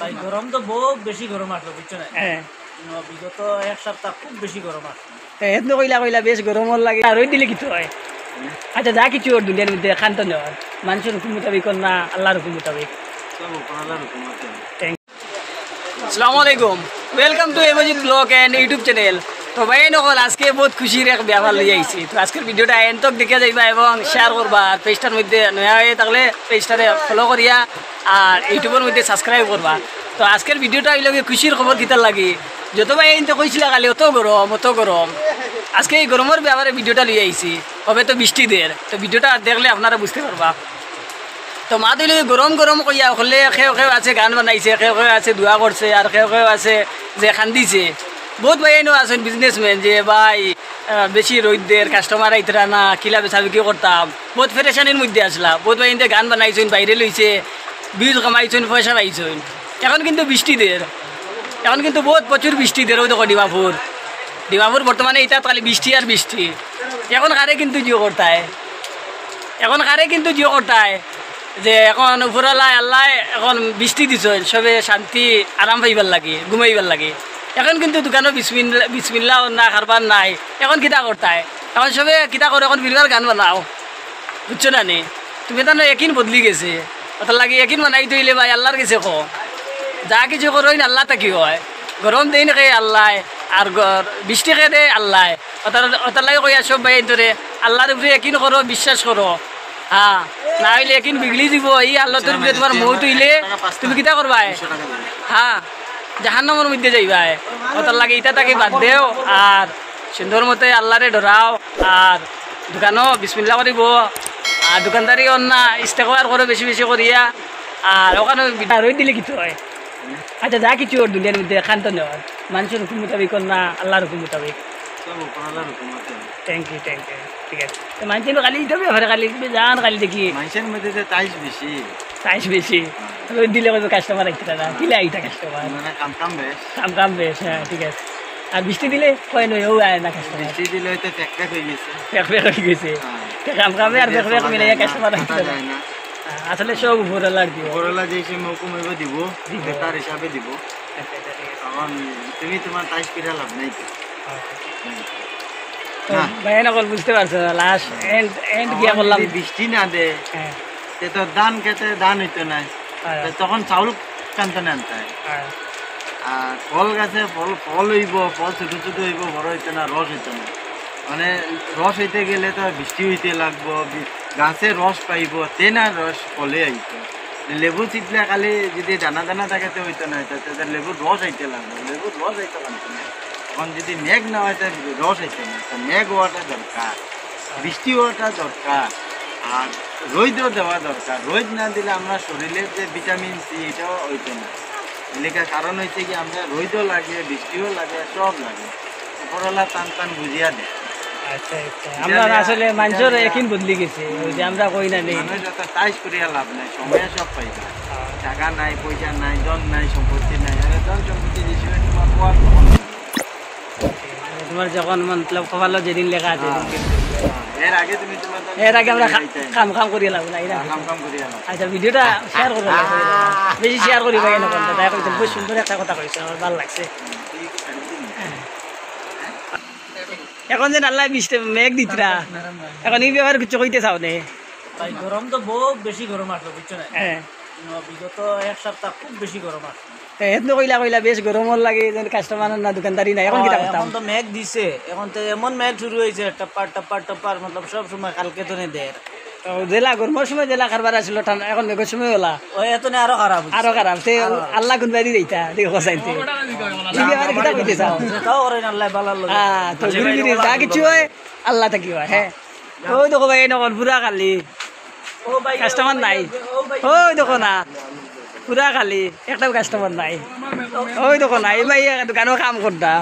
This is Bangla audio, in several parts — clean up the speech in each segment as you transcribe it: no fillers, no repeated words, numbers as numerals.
তাই গরম তো বহুত বেশি গরম আসলো বুঝছো না। বিগত এক সপ্তাহ খুব বেশি গরম আসলো। এত কইলা কইলা বেশ গরমর লাগে আর ওই দিলে কিছু হয়। আচ্ছা যা কিছু ওর দুনিয়ার মধ্যে খান্ত নেওয়ার মানুষের হুকুম মোতাবিক না আল্লাহর হুকুম মোতাবিক। আসসালামু আলাইকুম, ওয়েলকাম টু এমজিদ ব্লগ এন্ড ইউটিউব চ্যানেল। তো ভাই নকল আজকে বহুত খুশির এক ব্যাপার লইয়া আইছি। তো আজকের ভিডিওটা এনতক দেখে যাইবা এবং শেয়ার করবা। পেজটার মধ্যে নয়া হয়ে থাকলে পেজটারে ফলো করিয়া আর ইউটিউবের মধ্যে সাবস্ক্রাইব করবা। তো আজকের ভিডিওটা হইল খুশির খবর কিতার লাগি। যত ভাই এনতে কইছিলা কালি অত গরম আজকে এই গরমের ব্যাপারে ভিডিওটা লইয়া আইছি। হবে তো বৃষ্টি দের, তো ভিডিওটা দেখলে আপনারা বুঝতে পারবা। তো মা দিলে গরম কইয়া হলে কেউ আছে গান বানাইছে, কেউ আছে দোয়া করছে, আর কেউ আছে যে খান্দিছে। বহুত ভাই এনে আছেন বিজনেসম্যান যে ভাই বেশি রোদের কাস্টমার আইতরা না, কিলা বেচা বিক্রি করতাম, বহুত ফেরেশানির মধ্যে আসলাম। বহুত ভাই এনে গান বানাইছেন, বাইরে লইছে, বিল কামাইছেন, পয়সা পাইছেন। এখন কিন্তু বৃষ্টিদের, এখন কিন্তু বহুত প্রচুর বৃষ্টিদের। ওই দেখো ডিমাপুর বর্তমানে এটা খালি বৃষ্টি আর বৃষ্টি। এখন কারে কিন্তু জিও করতায়, যে এখন উপরওয়ালা আল্লাহ এখন বৃষ্টি দিছেন, সবে শান্তি আরাম পাইবার লাগে, ঘুমাইবার লাগে। এখন কিন্তু দোকানও বিসমিল্লা না খারবার নাই। এখন কিতা করতায়, এখন সবে কিতা করে এখন বিরবার গান বানাও, বুঝছো না নি? তুমি তো একিন বদলি গেছে, ওটার লাগে একিন বানাই তৈলে ভাই আল্লাহর গেছে কো যা কিছু করোই না আল্লাহ তাকি হয়। গরম দেই নাকি আল্লাহ, আর বৃষ্টি খেয়ে দেয় আল্লাহ। ওটার লাগে কইয়া সব ভাই ধরে আল্লাহর উপরে একিন করো, বিশ্বাস করো। হ্যাঁ, না হইলে একিন বিগলি দিব। এই আল্লাহর উপরে তোমার মই তুইলে তুমি কিতা করবা? হ্যাঁ, জাহান্নামের মধ্যে যাইবা। ওটার লাগে ইটা তাকে বাদ দেও আর সুন্দর মতে আল্লাহরে ডরাও। আর দোকানও বিসমিল্লা করিব, আর দোকানদারি অন্যা ইস্তেকবার করো বেশি বেশি করিয়া। আর ওখানে রই দিলে কিছু হয়। আচ্ছা যা কিছু ওর দুনিয়ার মধ্যে খান্ত নেওয়ার মানুষের হুকুম মোতাবিক না আল্লাহর হুকুম মোতাবিক। থ্যাংক ইউ ঠিক আছে। তো মানুষের কালি দিতে হবে, কালি যান কালি দেখি মানুষের মধ্যে সাইজ বেশি রোদ দিলে কত কাস্টমার আইতে না, কিলে আইতা কাস্টমার কাম বেশ। হ্যাঁ ঠিক আছে। আর বৃষ্টি দিলে কয় নয় ও আয় না কাস্টমার, বৃষ্টি দিলে হয়তো ফেক হয়ে গেছে, হয়ে গেছে কামে আর ফেক মিলে কাস্টমার আইতে না। আসলে সব উপরওয়ালার দিব, উপরওয়ালা যে হুকুম হইব দিব, তার হিসাবে দিব। এখন তুমি তোমার তাইশ করে লাভ নাই। ভাই নকল বুঝতে পারছো, লাস্ট এন্ড গিয়া বললাম বৃষ্টি না দে তো ধান খেতে ধান হইতো না, তখন চাউল কানতে না আনতে। আর ফল গাছে ফল হইব, ফল ছোট ছোট হইব, বড় হইতো না, রস হইতো না। মানে রস হইতে গেলে তো বৃষ্টি হইতে লাগবো, গাছে রস পাইব, তেনা রস ফলে আইতো। লেবু চিপলে খালি যদি দানা থাকে তো হইতো না, লেবুর রস হইতে লাগবে, লেবুর রস হইতে লাগতো না। এখন যদি মেঘ না হয় তো রস হইতে না, মেঘ হওয়াটা দরকার, বৃষ্টি হওয়াটা দরকার, আর রোদও দেওয়া দরকার। রোদ না দিলে আমরা শরীরের যে ভিটামিন সি এটাও হইতো না। এলাকার কারণ হচ্ছে কি আমরা রোদও লাগে, বৃষ্টিও লাগে, সব লাগে। উপরওয়ালা টান বুঝিয়া দেয়। আচ্ছা আমরা আসলে মানুষের একিন বদলি গেছে, ওই যে আমরা কই না নেই মানুষ যত টাইস করিয়া লাভ নাই, সময় সব পাইবা। টাকা নাই, পয়সা নাই, জন নাই, সম্পত্তি নাই। জন সম্পত্তি হিসেবে তোমার পাওয়ার তোমার যখন মতলব কপালো যেদিন লেখা আছে এর আগে তুমি এর আগে আমরা কাম করিয়া লাভ নাই না, কাম করিয়া লাভ। আচ্ছা ভিডিওটা শেয়ার করবো, বেশি শেয়ার করিবা কেন কথা তাই কইতে খুব সুন্দর একটা কথা কইছে, আমার ভালো লাগছে। এখন যে আল্লাহ বৃষ্টি মেঘ দিতরা, এখন এই ব্যাপারে কিছু কইতে চাও নে? তাই গরম তো বহুত বেশি গরম আসলো বুঝছো না। হ্যাঁ, বিগত এক সপ্তাহ খুব বেশি গরম আসলো। এত কইলা বেশ গরমর লাগে, কাস্টমার না দোকানদারি নাই। এখন কিটা করতাম? এখন তো মেঘ দিছে, এখন তো এমন মেঘ শুরু হয়েছে টপার মতলব সব সময় কালকে তো নেই দেয়। জেলা গরমের সময় জেলা কারবার আসলো, ঠান্ডা এখন মেঘের সময় হলা ওই এত না আরো খারাপ। সে আল্লাহ কোন বাড়ি দিতা দেখো চাইতে কিটা কইতে চাও? তাও করে না আল্লাহ ভালো লাগে। হ্যাঁ, তো ঘুরি যা কিছু হয় আল্লাহ থাকি হয়। হ্যাঁ, ওই দেখো ভাই নকল পুরা খালি, কাস্টমার নাই। ওই দেখো না পুরা খালি, একটাও কাস্টমার নাই। ওই দেখো না এই ভাই দোকানও কাম করতা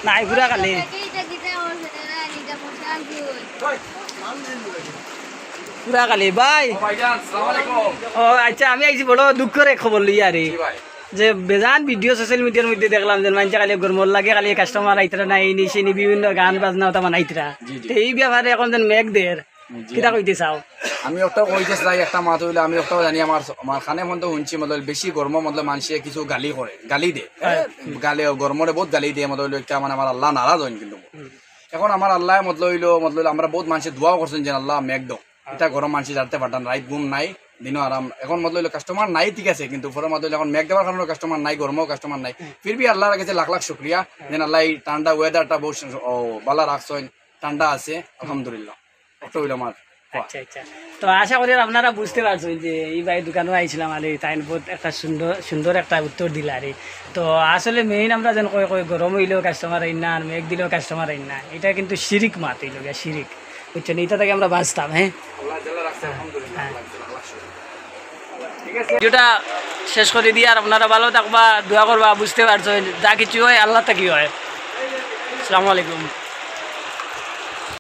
নাই, পুরা খালি পুরা খালি। ভাই ও আচ্ছা, আমি আইছি বড় দুঃখের খবর লই আরে, যে বেজান ভিডিও সোশ্যাল মিডিয়ার মধ্যে দেখলাম যে মানুষ খালি গরমর লাগে, খালি কাস্টমার আইতরা নাই, নিচে বিভিন্ন গান বাজনা ওটা বানাইতরা। এই ব্যাপারে এখন যেন মেঘ দের কিতা কইতে চাও? আমি একটাও কইতে চাই একটা মাত হইলে আমি একটাও জানি আমার খানে মধ্যে শুনছি মতলব বেশি গরম মতলব মানুষে কিছু গালি করে গালি দে গালি গরমরে বহুত গালি দিয়ে মতলব একটা মানে আমার আল্লাহ নারাজ হন কিন্তু এখন আমার আল্লাহ মতলব আমরা বহুত মানুষের দোয়াও করছেন যে আল্লাহ মেঘ দো এটা গরম মানুষ জানতে পারতাম রাইত ঘুম নাই দিনও আরাম এখন মতলব কাস্টমার নাই ঠিক আছে কিন্তু পরে মতলব এখন মেঘ দেওয়ার কারণে কাস্টমার নাই গরমও কাস্টমার নাই ফির বি আল্লাহর কাছে লাখ লাখ শুক্রিয়া যেন আল্লাহ এই ঠান্ডা ওয়েদারটা বহু ভালো রাখছেন ঠান্ডা আছে আলহামদুলিল্লাহ একটা হইল আমার। আচ্ছা আচ্ছা, তো আশা করি আপনারা বুঝতে পারছেন যে এই ভাই দোকানও আইছিলাম আর তাই বহুত একটা সুন্দর একটা উত্তর দিল আর তো আসলে মেইন আমরা যেন কই কই গরম হইলেও কাস্টমার আইন না আর মেঘ দিলেও কাস্টমার আইন না, এটা কিন্তু শিরিক মাত হইল গিয়া শিরিক, বুঝছেন? এইটা থেকে আমরা বাঁচতাম। হ্যাঁ, যেটা শেষ করে দিয়ে আর আপনারা ভালো থাকবা, দোয়া করবা, বুঝতে পারছেন যা কিছু হয় আল্লাহ থেকে হয়। আসসালামু আলাইকুম।